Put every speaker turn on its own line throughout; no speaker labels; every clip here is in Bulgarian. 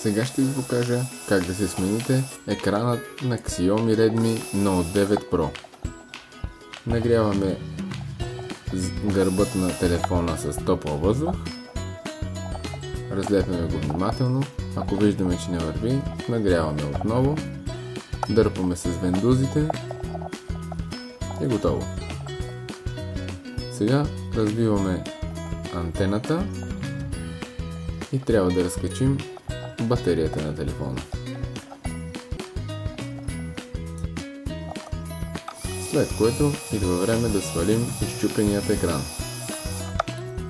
Сега ще ви покажа как да се смените екранът на Xiaomi Redmi Note 9 Pro. Нагряваме гърбът на телефона с топъл въздух. Разлепяме го внимателно. Ако виждаме, че не върви, нагряваме отново. Дърпаме с вендузите и готово. Сега развиваме антената и трябва да разкачим батерията на телефона. След което идва време да свалим изчупеният екран.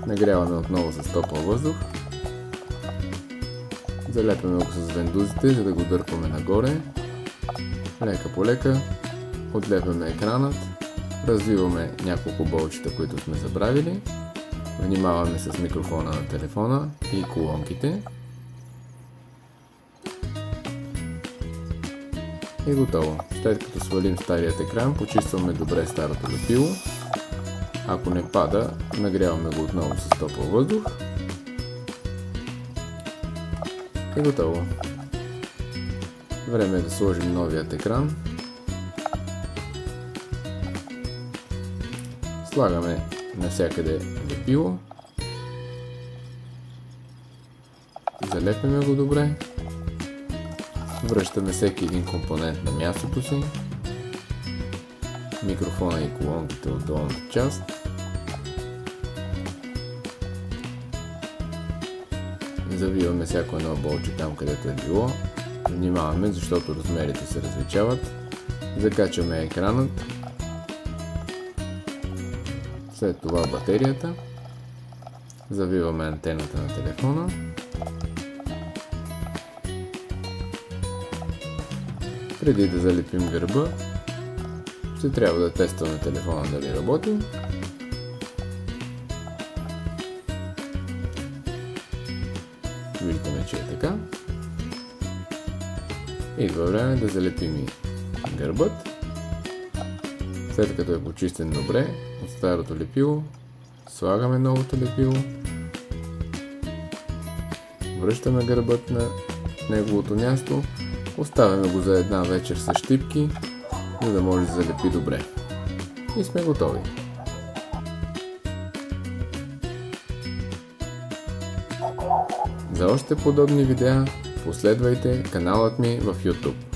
Нагряваме отново с топъл въздух. Залепяме го с вендузите, за да го дърпаме нагоре. Лека по лека отлепяме екранът. Развиваме няколко болчета, които сме забравили. Внимаваме с микрофона на телефона и колонките. И готово. След като свалим старият екран, почистваме добре старото лепило. Ако не пада, нагряваме го отново с топъл въздух. И готово. Време е да сложим новият екран. Слагаме навсякъде лепило. Залепяме го добре. Връщаме всеки един компонент на мястото си. Микрофона и колонките от долната част. Завиваме всяко едно болче там, където е било. Внимаваме, защото размерите се различават. Закачаме екранът. След това батерията. Завиваме антената на телефона. Преди да залепим гърба, ще трябва да тестваме телефона дали работи. Виждаме, че е така. Идва време да залепим и гърбът. След като е почистен добре от старото лепило, слагаме новото лепило. Връщаме гърбът на неговото място. Оставяме го за една вечер с щипки, за да може да залепи добре. И сме готови. За още подобни видеа последвайте каналът ми в YouTube.